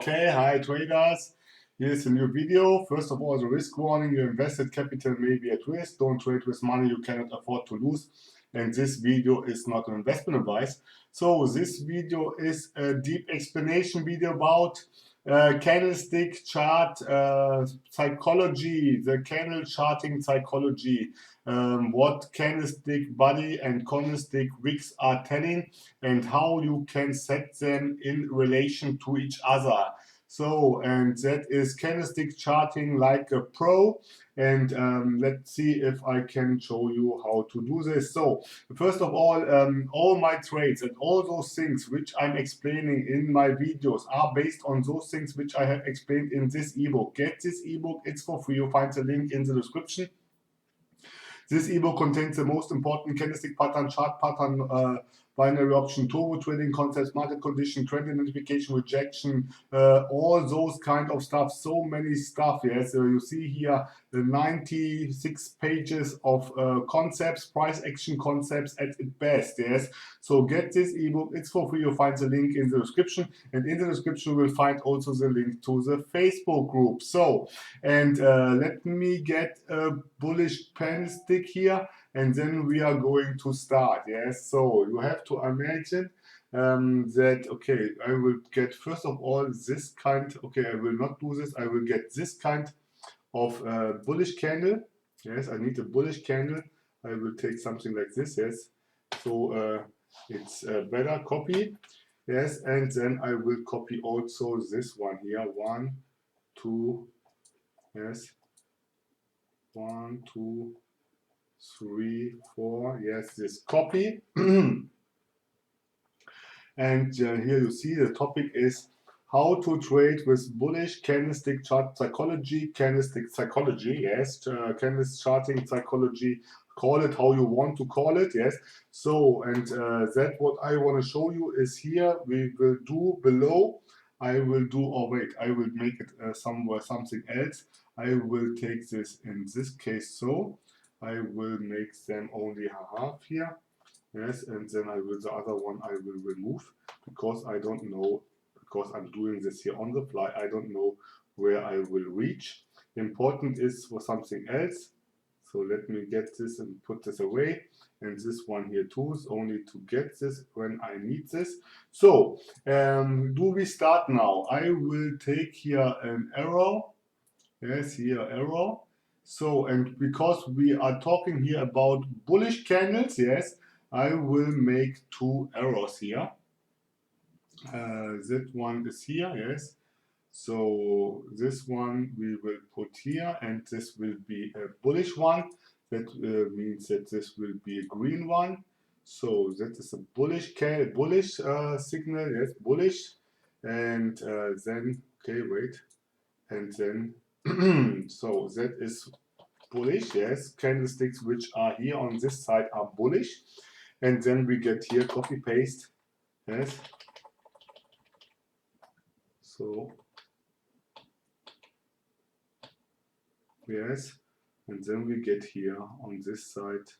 Okay, hi traders. Here's a new video. First of all, the risk warning: your invested capital may be at risk. Don't trade with money you cannot afford to lose. And this video is not an investment advice. So this video is a deep explanation video about candlestick chart psychology, the candle charting psychology, what candlestick body and candlestick wicks are telling, and how you can set them in relation to each other. So, and that is candlestick charting like a pro. And let's see if I can show you how to do this. So, first of all my trades and all those things which I'm explaining in my videos are based on those things which I have explained in this ebook. Get this ebook, it's for free. You'll find the link in the description. This ebook contains the most important candlestick pattern, chart pattern, binary option, turbo trading concepts, market condition, trend identification, rejection, all those kind of stuff. So many stuff. Yes, so you see here the 96 pages of concepts, price action concepts at its best. Yes, so get this ebook. It's for free. You'll find the link in the description, and in the description you will find also the link to the Facebook group. So, and let me get a bullish candlestick here, and then we are going to start. Yes, so you have to imagine that, okay, I will get first of all this kind. Okay, I will not do this. I will get this kind of bullish candle. Yes, I need a bullish candle. I will take something like this. Yes, so it's a better copy. Yes, and then I will copy also this one here. 1, 2. Yes, 1, 2, 3, 4. Yes, this copy. And here you see the topic is how to trade with bullish candlestick chart psychology, candlestick psychology. Yes, candlestick charting psychology. Call it how you want to call it. Yes. So, and that what I want to show you is here. We will do below. I will do. Oh wait, I will make it somewhere something else. I will take this in this case. So I will make them only half here. Yes, and then I will, the other one I will remove, because I don't know, because I'm doing this here on the fly, I don't know where I will reach. Important is for something else. So let me get this and put this away. And this one here too is only to get this when I need this. So do we start now? I will take here an arrow. Yes, here arrow. So, and because we are talking here about bullish candles, yes, I will make 2 arrows here. That one is here, yes. So this one we will put here, and this will be a bullish one. That means that this will be a green one. So that is a bullish signal, yes, bullish. And then, okay, wait, and then so that is bullish, yes. Candlesticks which are here on this side are bullish, and then we get here copy paste, yes. So yes, and then we get here on this side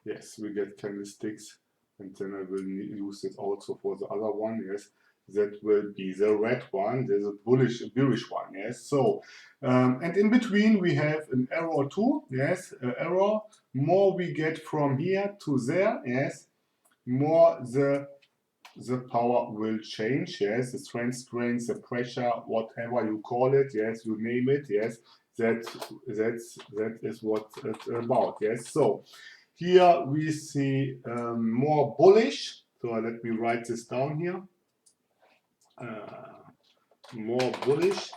yes, we get candlesticks, and then I will use it also for the other one. Yes, that will be the red one. There's a bearish one. Yes, so and in between we have an arrow too. Yes, an arrow. More we get from here to there. Yes, more the power will change. Yes, the strength, the pressure, whatever you call it. Yes, you name it. Yes, that is what it's about. Yes, so here we see more bullish. So let me write this down here. More bullish.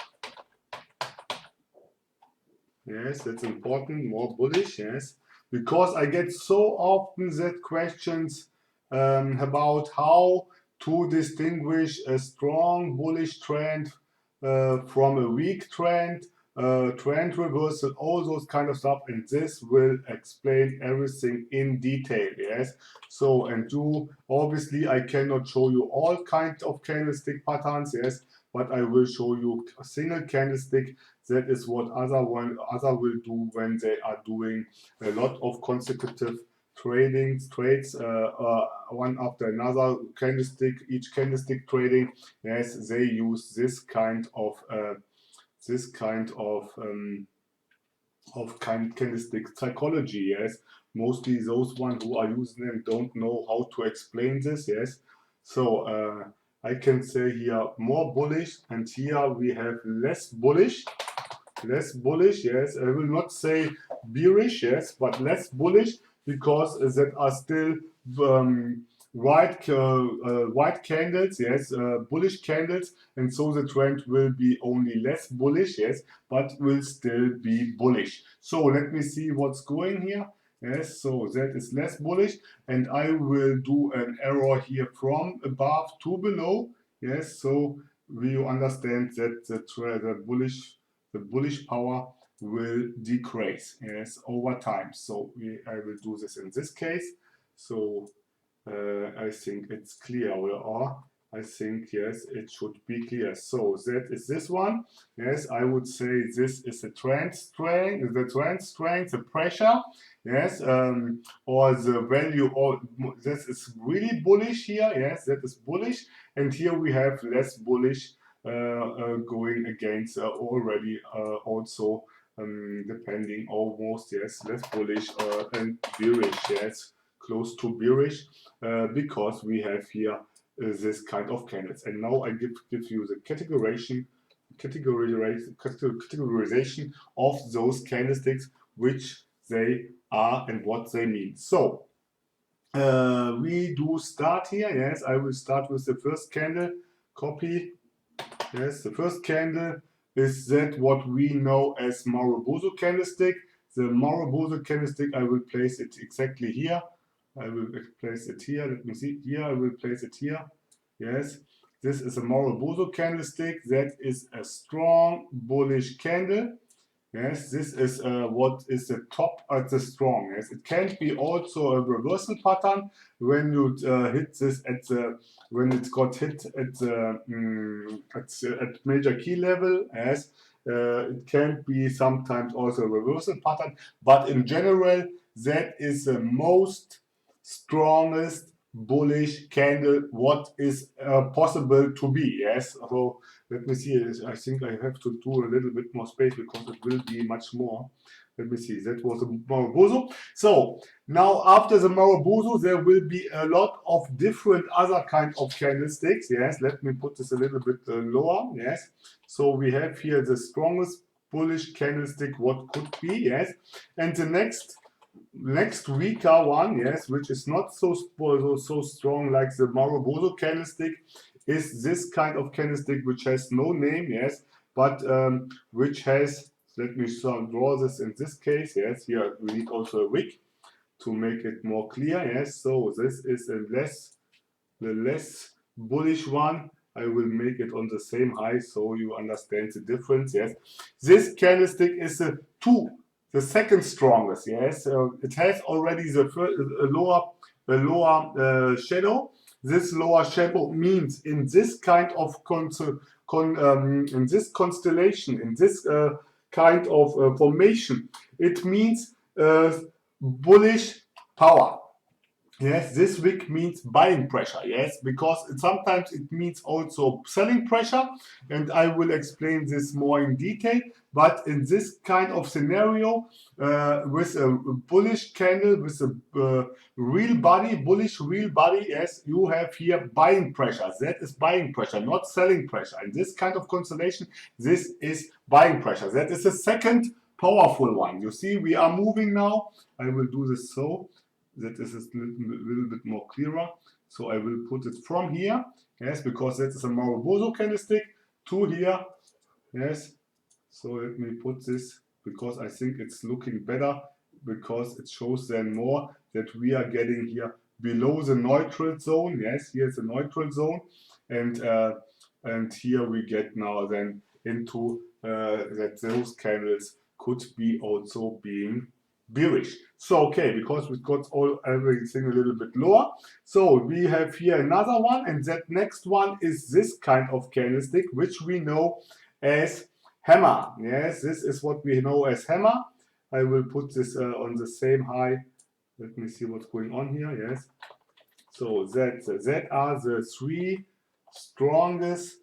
Yes, that's important. More bullish. Yes, because I get so often that questions about how to distinguish a strong bullish trend from a weak trend, trend reversal, all those kind of stuff, and this will explain everything in detail. Yes, so, and you obviously I cannot show you all kinds of candlestick patterns. Yes, but I will show you a single candlestick. That is what other will do when they are doing a lot of consecutive trades one after another candlestick, each candlestick trading, yes, they use this kind of candlestick psychology, yes. Mostly those ones who are using them don't know how to explain this, yes. So I can say here more bullish, and here we have less bullish, yes. I will not say bearish, yes, but less bullish, because that are still white candles, yes, bullish candles, and so the trend will be only less bullish, yes, but will still be bullish. So let me see what's going here. Yes, so that is less bullish, and I will do an arrow here from above to below. Yes, so you understand that the bullish power will decrease, yes, over time. So I will do this in this case. So I think it's clear, or I think, yes, it should be clear. So that is this one. Yes, I would say this is the trend strength, the pressure, yes, or the value, or this is really bullish here, yes, that is bullish, and here we have less bullish going against already also depending almost, yes, less bullish and bearish, yes, close to bearish, because we have here this kind of candles. And now I give you the categorization of those candlesticks, which they are and what they mean. So we do start here. Yes, I will start with the first candle. Copy. Yes, the first candle is that what we know as Marubozu candlestick. The Marubozu candlestick, I will place it exactly here. I will place it here. Let me see. Here, I will place it here. Yes, this is a Marubozu candlestick. That is a strong bullish candle. Yes, this is what is the top at the strong. Yes, it can be also a reversal pattern when you hit this at the when it got hit at the at major key level. Yes, it can be sometimes also a reversal pattern, but in general, that is the most strongest bullish candle what is possible to be. Yes, so let me see. I think I have to do a little bit more space because it will be much more. Let me see. That was a Marubozu. So now after the Marubozu, there will be a lot of different other kind of candlesticks. Yes, let me put this a little bit lower. Yes, so we have here the strongest bullish candlestick what could be. Yes, and the next weaker one, yes, which is not so strong like the Marubozu candlestick, is this kind of candlestick which has no name, yes, but which has, let me draw this in this case, yes, here we need also a wick to make it more clear, yes, so this is the less bullish one. I will make it on the same high so you understand the difference, yes. This candlestick is the second strongest, yes. It has already the first, a lower shadow. This lower shadow means in this kind of in this constellation, in this kind of formation, it means bullish power. Yes, this wick means buying pressure, yes, because sometimes it means also selling pressure, and I will explain this more in detail. But in this kind of scenario, with a bullish candle, with a bullish real body, yes, you have here buying pressure. That is buying pressure, not selling pressure. In this kind of constellation, this is buying pressure. That is the second powerful one. You see, we are moving now. I will do this so that is a little bit more clearer. So I will put it from here, yes, because that is a Marubozu candlestick, to here, yes. So let me put this, because I think it's looking better, because it shows then more that we are getting here below the neutral zone. Yes, here's the neutral zone, and here we get now then into that those candles could be also being bearish. So okay, because we got everything a little bit lower, so we have here another one, and that next one is this kind of candlestick, which we know as hammer. Yes, this is what we know as hammer. I will put this on the same high Let me see what's going on here. Yes. So that are the 3 strongest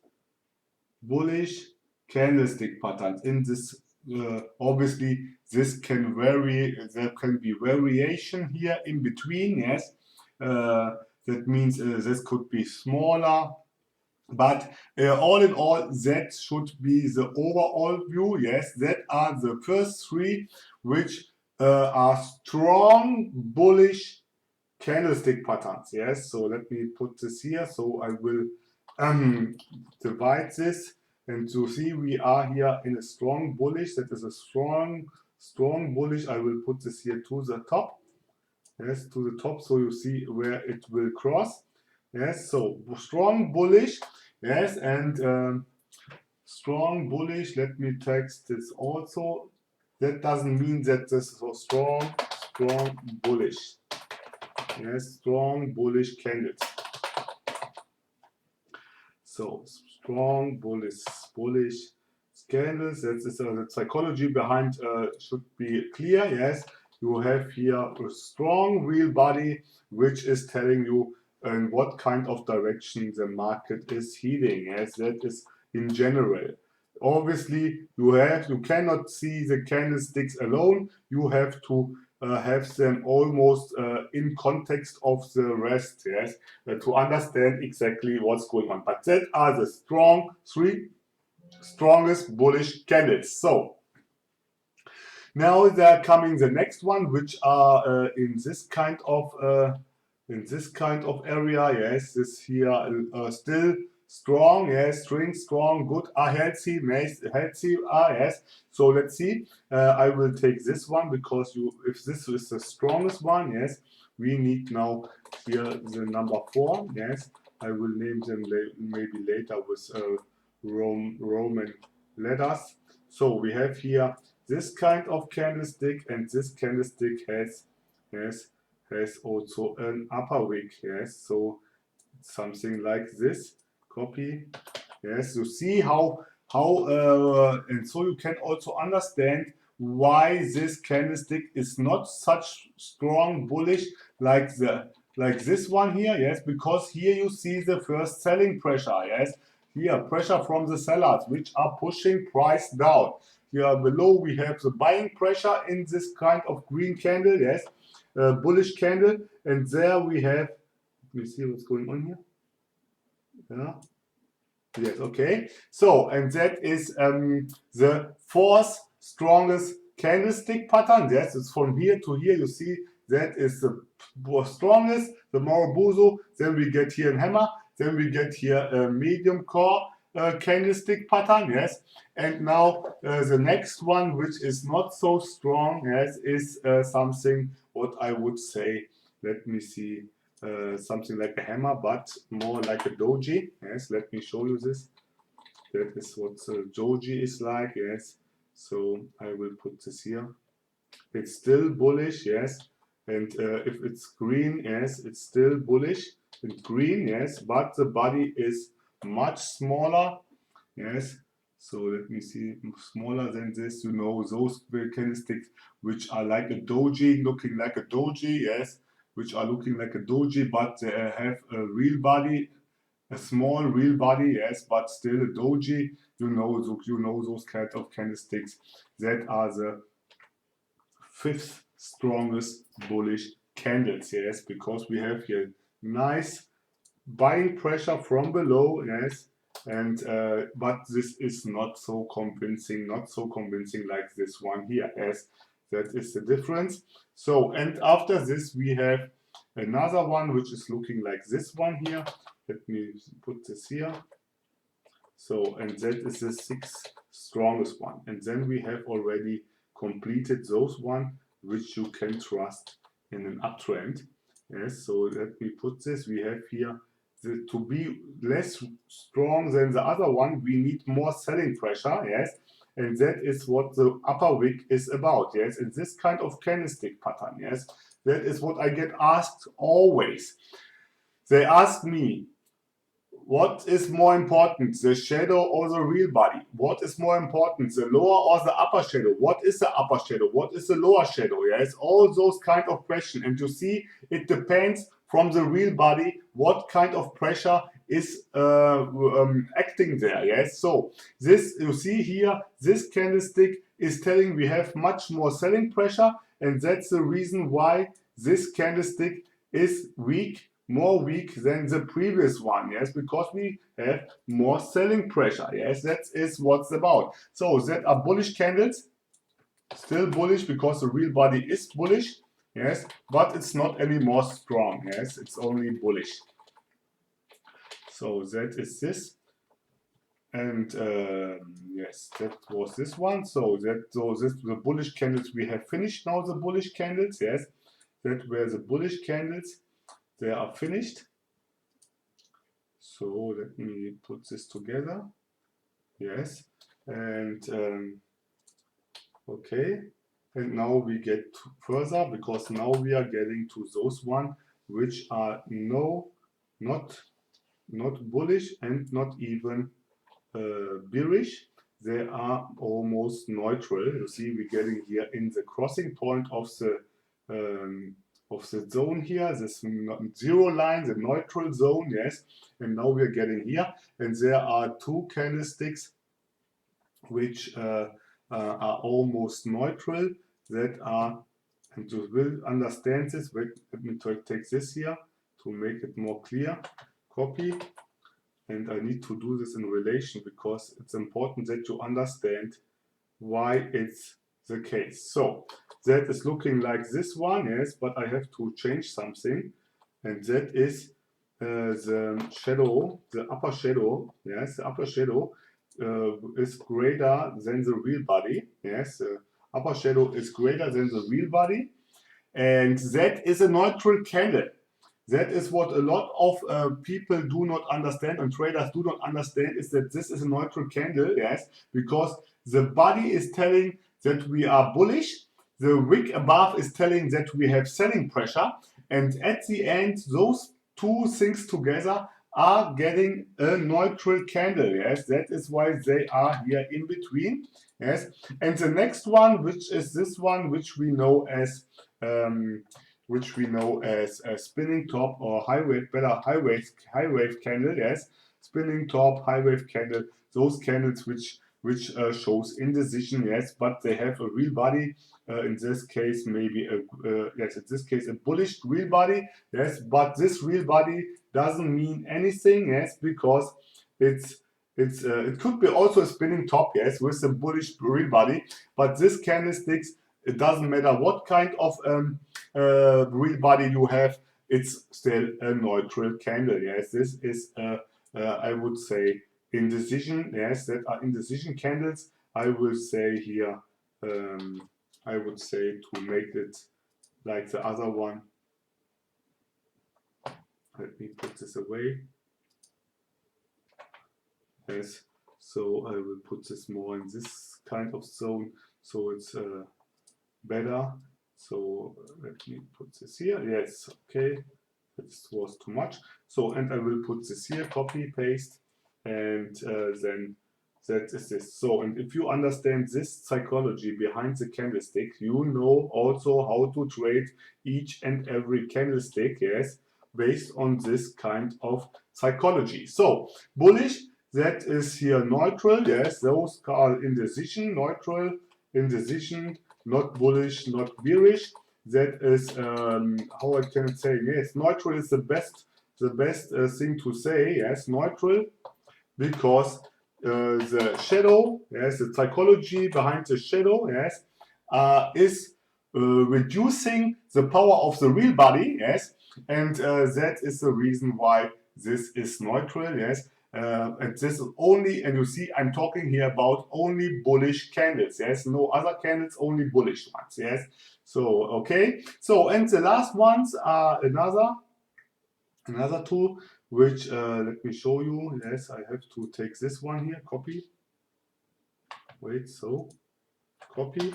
bullish candlestick patterns in this. Obviously, this can vary. There can be variation here in between. Yes, that means this could be smaller. But all in all, that should be the overall view. Yes, that are the first 3 which are strong bullish candlestick patterns. Yes, so let me put this here. So I will divide this, and to see we are here in a strong bullish. That is a strong bullish. I will put this here to the top. Yes, to the top, so you see where it will cross. Yes, so strong bullish. Yes, and strong bullish. Let me text this also. That doesn't mean that this is a strong bullish. Yes, strong bullish candles. So strong bullish candles. That is the psychology behind should be clear. Yes, you have here a strong real body which is telling you in what kind of direction the market is heading. Yes, that is in general. Obviously, you cannot see the candlesticks alone. You have to have them almost in context of the rest. Yes, to understand exactly what's going on. But that are the 3 strongest bullish candles. So now they're coming the next one, which are in this kind of area. Yes, this here still strong. Yes, string strong, good, are healthy, nice, healthy. Yes. So let's see. I will take this one because if this is the strongest one, yes, we need now here the number 4. Yes, I will name them maybe later with Roman letters. So we have here this kind of candlestick, and this candlestick has also an upper wick. Yes, so something like this. Copy. Yes, you see how and so you can also understand why this candlestick is not such strong bullish like this one here. Yes, because here you see the first selling pressure. Yes, here pressure from the sellers which are pushing price down. Here below we have the buying pressure in this kind of green candle. Yes, bullish candle, and there we have. Let me see what's going on here. Yeah. Yes, okay. So, and that is the 4th strongest candlestick pattern. Yes, it's from here to here. You see that is the strongest, the Morobuso. Then we get here a hammer. Then we get here a medium core candlestick pattern. Yes, and now the next one, which is not so strong, yes, is something what I would say. Let me see. Something like a hammer, but more like a doji. Yes, let me show you this. That is what doji is like. Yes, so I will put this here. It's still bullish. Yes, and if it's green, yes, it's still bullish. It's green. Yes, but the body is much smaller. Yes. So let me see, smaller than this, you know, those candlesticks which are like a doji, looking like a doji, yes, which are looking like a doji, but they have a real body, a small real body, yes, but still a doji. You know those kind of candlesticks. That are the 5th strongest bullish candles, yes, because we have here nice buying pressure from below, yes, and but this is not so convincing, like this one here, yes, that is the difference. So, and after this we have another one which is looking like this one here. Let me put this here. So, and that is the 6th strongest one, and then we have already completed those one which you can trust in an uptrend. Yes, so let me put this. We have here to be less strong than the other one, we need more selling pressure. Yes, and that is what the upper wick is about. Yes, in this kind of candlestick pattern. Yes, that is what I get asked always. They ask me, What is more important, the shadow or the real body? What is more important, the lower or the upper shadow? What is the upper shadow? What is the lower shadow? Yes, all those kind of questions. And you see, it depends from the real body what kind of pressure is acting there. Yes, so this you see here, this candlestick is telling we have much more selling pressure, and that's the reason why this candlestick is weak, more weak than the previous one. Yes, because we have more selling pressure. Yes, that is what's about. So that are bullish candles, still bullish because the real body is bullish. Yes, but it's not any more strong. Yes, it's only bullish. So that is this. And yes, that was this one. So this the bullish candles we have finished now. The bullish candles, yes, that were the bullish candles. They are finished. So let me put this together. Yes, and okay. And now we get further because now we are getting to those one which are not bullish and not even bearish. They are almost neutral. You see, we're getting here in the crossing point of the zone here, this zero line, the neutral zone, yes. And now we're getting here, and there are two candlesticks which are almost neutral. That are, and you will understand this. Wait, let me take this here to make it more clear. Copy. And I need to do this in relation because it's important that you understand why it's the case. So that is looking like this one, yes, but I have to change something. And that is the shadow, the upper shadow, yes, the upper shadow is greater than the real body. Yes, the upper shadow is greater than the real body. And that is a neutral candle. That is what a lot of people do not understand and traders do not understand, is that this is a neutral candle, yes, because the body is telling that we are bullish, the wick above is telling that we have selling pressure, and at the end, those two things together are getting a neutral candle, yes, that is why they are here in between, yes, and the next one, which is this one, which we know as a spinning top or high wave candle, yes, spinning top, high wave candle, those candles which shows indecision, yes, but they have a real body. In this case, maybe yes, in this case a bullish real body, yes, but this real body doesn't mean anything, yes, because it could be also a spinning top, yes, with a bullish real body, but this candlesticks, it doesn't matter what kind of real body you have, it's still a neutral candle. Yes, this is I would say indecision. Yes, that are indecision candles. I will say here, I would say to make it like the other one. Let me put this away. Yes, so I will put this more in this kind of zone, so it's better. So let me put this here. Yes, okay. This was too much. So, and I will put this here, copy, paste, and then that is this. So, and if you understand this psychology behind the candlestick, you know also how to trade each and every candlestick, yes, based on this kind of psychology. So, bullish, that is here neutral, yes, those are indecision, neutral, indecision, not bullish, not bearish. That is how I can say, yes, neutral is the best thing to say, yes, neutral, because the shadow, yes, the psychology behind the shadow, yes, is reducing the power of the real body, yes, and that is the reason why this is neutral, yes. And this is only, and you see, I'm talking here about only bullish candles, yes, no other candles, only bullish ones, yes. So, okay, so, and the last ones are another two, which let me show you. Yes, I have to take this one here, copy. Wait, so copy.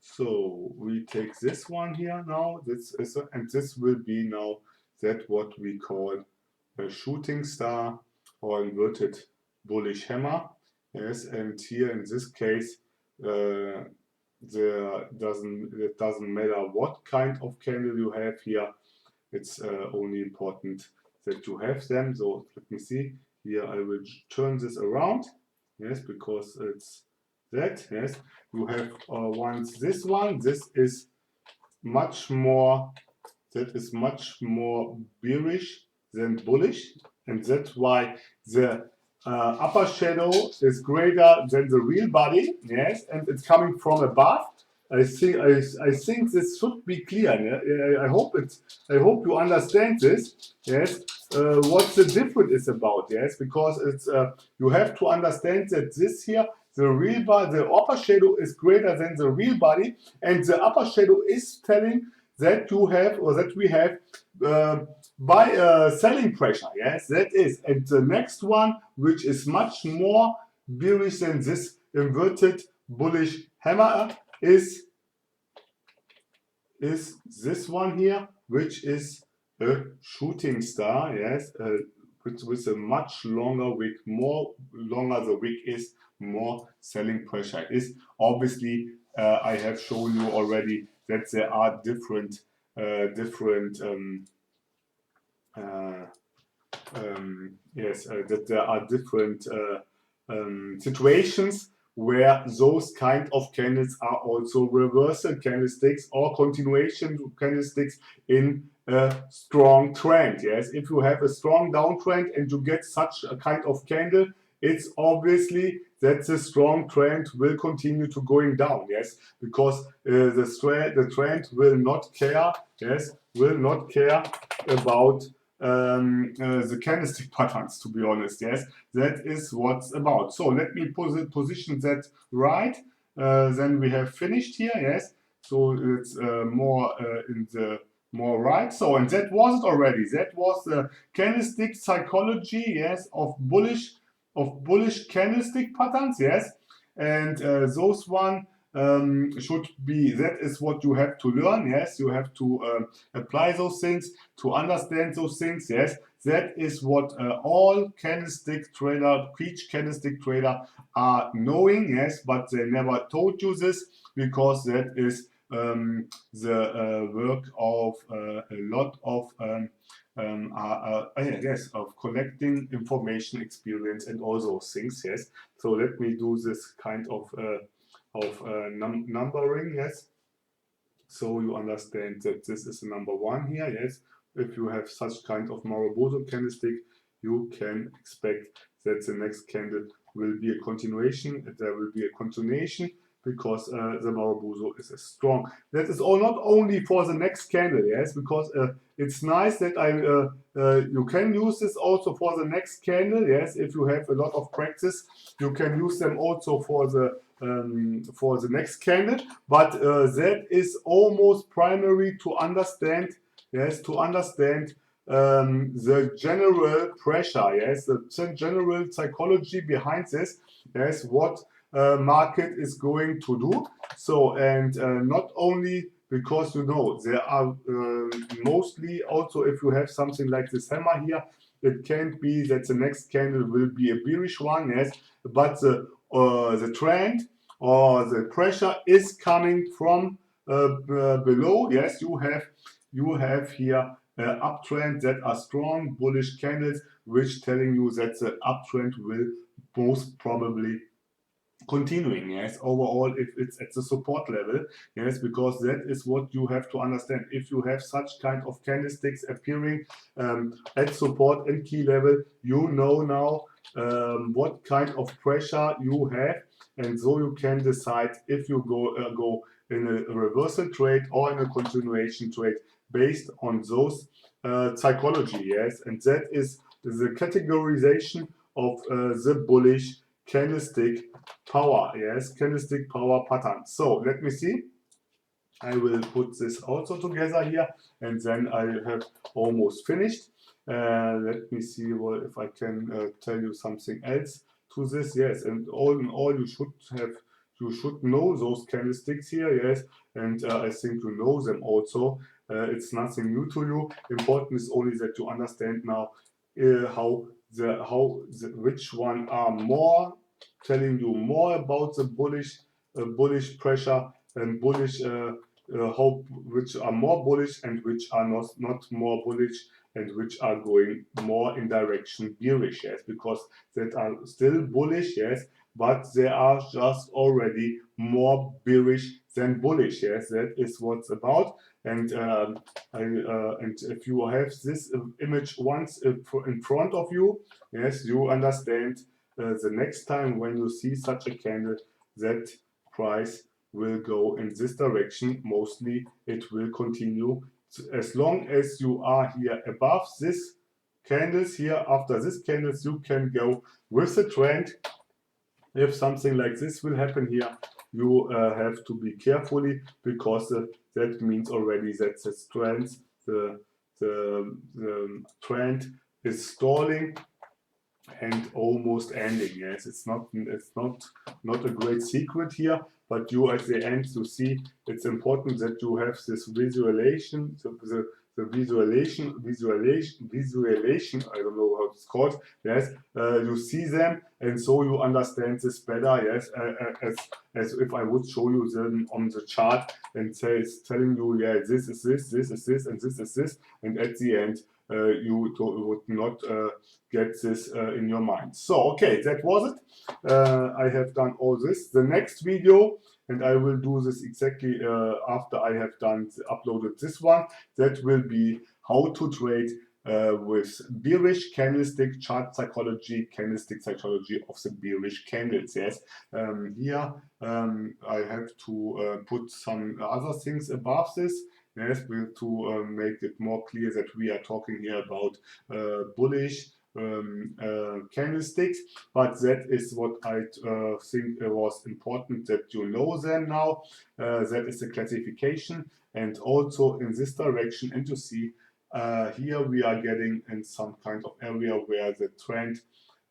So we take this one here now. This is and this will be now that what we call a shooting star or inverted bullish hammer. Yes, and here in this case, it doesn't matter what kind of candle you have here. It's only important that you have them. So let me see. Here I will turn this around. Yes, because it's that. Yes, you have once this one. This is much more. That is much more bearish than bullish, and that's why the upper shadow is greater than the real body. Yes, and it's coming from above. I think this should be clear. Yeah? I hope you understand this. Yes, what the difference is about. Yes, because it's you have to understand that this here, the real body, the upper shadow is greater than the real body, and the upper shadow is telling that you have, or that we have, by selling pressure. Yes, that is. And the next one, which is much more bearish than this inverted bullish hammer, is this one here, which is a shooting star. Yes, with a much longer wick. More longer the wick is, more selling pressure is. Obviously, I have shown you already that there are different that there are different situations where those kind of candles are also reversal candlesticks or continuation candlesticks in a strong trend. Yes, if you have a strong downtrend and you get such a kind of candle, it's obviously that the strong trend will continue to going down. Yes, because the trend will not care. Yes, will not care about the candlestick patterns, to be honest. Yes, that is what's about. So let me position that right. Then we have finished here. Yes, so it's more in the more right. So, and that was it already. That was the candlestick psychology. Yes, of bullish candlestick patterns. Yes, and those one should be, that is what you have to learn. Yes, you have to apply those things, to understand those things. Yes, that is what all candlestick trader, each candlestick trader are knowing. Yes, but they never told you this, because that is the work of a lot of yes, of collecting information, experience, and all those things. Yes, so let me do this kind of numbering. Yes, so you understand that this is the number one here. Yes, if you have such kind of Marubozu candlestick, you can expect that the next candle will be a continuation. There will be a continuation, because the Marubozu is strong. That is all, not only for the next candle. Yes, because it's nice that you can use this also for the next candle. Yes, if you have a lot of practice, you can use them also for the next candle. But that is almost primary to understand. Yes, to understand the general pressure. Yes, the general psychology behind this. Yes, what market is going to do. So, and not only because, you know, there are mostly also, if you have something like this hammer here, it can be that the next candle will be a bearish one. Yes, but the trend or the pressure is coming from below. Yes, you have here uptrend that are strong bullish candles, which telling you that the uptrend will most probably continuing. Yes, overall, if it's at the support level. Yes, because that is what you have to understand. If you have such kind of candlesticks appearing at support and key level, you know now what kind of pressure you have, and so you can decide if you go in a reversal trade or in a continuation trade based on those psychology. Yes, and that is the categorization of the bullish candlestick power. Yes, candlestick power pattern. So let me see. I will put this also together here, and then I have almost finished. Let me see if I can tell you something else to this. Yes, and all in all, you should know those candlesticks here. Yes, and I think you know them also. It's nothing new to you. Important is only that you understand now how which one are more telling you more about the bullish pressure and bullish hope, which are more bullish and which are not more bullish, and which are going more in direction bearish, yes, because that are still bullish, yes, but they are just already more bearish than bullish, yes. That is what's about. And and if you have this image once in front of you, yes, you understand the next time when you see such a candle that price will go in this direction. Mostly it will continue as long as you are here above this candles here. After this candles, you can go with the trend. If something like this will happen here, you have to be carefully, because that means already that the trend is stalling and almost ending. Yes, it's not a great secret here, but you at the end, you see, it's important that you have this visualization, the visualization, I don't know how it's called, yes, you see them, and so you understand this better, yes, as if I would show you them on the chart and say, it's telling you, yeah, this is this is this, and this is this, and at the end, you would not get this in your mind. So, okay, that was it. I have done all this. The next video, and I will do this exactly after I have uploaded this one, that will be how to trade with bearish candlestick chart psychology, candlestick psychology of the bearish candles. Yes, here I have to put some other things above this. Yes, to make it more clear that we are talking here about bullish candlesticks, but that is what I think was important that you know them now. That is the classification, and also in this direction, and to see here we are getting in some kind of area where the trend,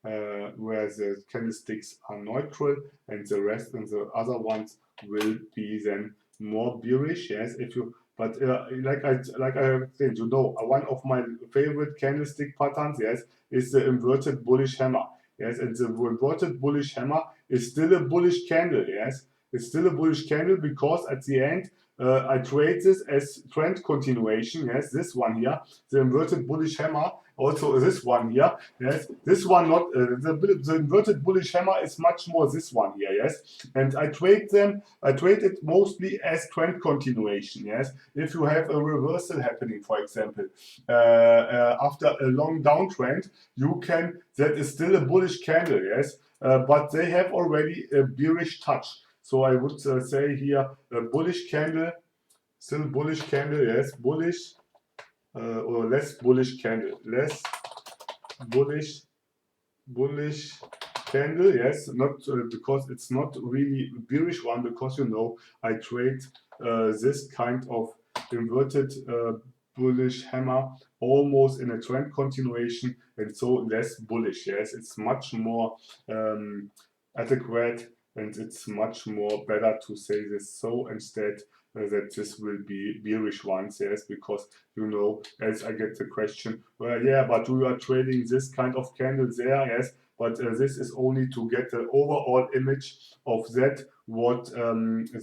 where the candlesticks are neutral, and the rest and the other ones will be then more bearish. Yes, if you. But like I have said, you know, one of my favorite candlestick patterns, yes, is the inverted bullish hammer. Yes, and the inverted bullish hammer is still a bullish candle. Yes, it's still a bullish candle, because at the end I trade this as trend continuation. Yes, this one here, the inverted bullish hammer. Also this one here, yes, this one not the inverted bullish hammer is much more this one here, yes, and I trade it mostly as trend continuation, yes. If you have a reversal happening, for example, after a long downtrend, that is still a bullish candle, yes, but they have already a bearish touch. So I would say here a bullish candle, still bullish candle, yes, bullish. Or less bullish candle, less bullish candle, yes, not because it's not really bearish one, because you know I trade this kind of inverted bullish hammer almost in a trend continuation, and so less bullish. Yes, it's much more adequate, and it's much more better to say this so instead. That this will be bearish ones, yes, because you know, as I get the question, well, yeah, but we are trading this kind of candle there, yes, but this is only to get the overall image of that, what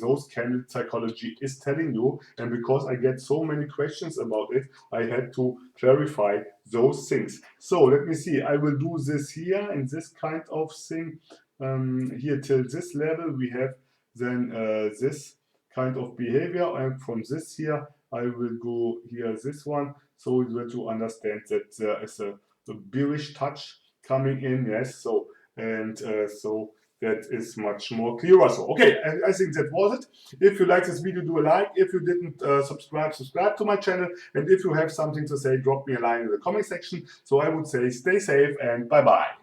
those candle psychology is telling you. And because I get so many questions about it, I had to clarify those things. So let me see, I will do this here and this kind of thing here till this level. We have then this kind of behavior, and from this here I will go here this one, so that you understand that there is a bearish touch coming in, yes. So and so that is much more clearer. So okay, I think that was it. If you like this video, do a like. If you didn't subscribe to my channel, and if you have something to say, drop me a line in the comment section. So I would say stay safe and bye bye.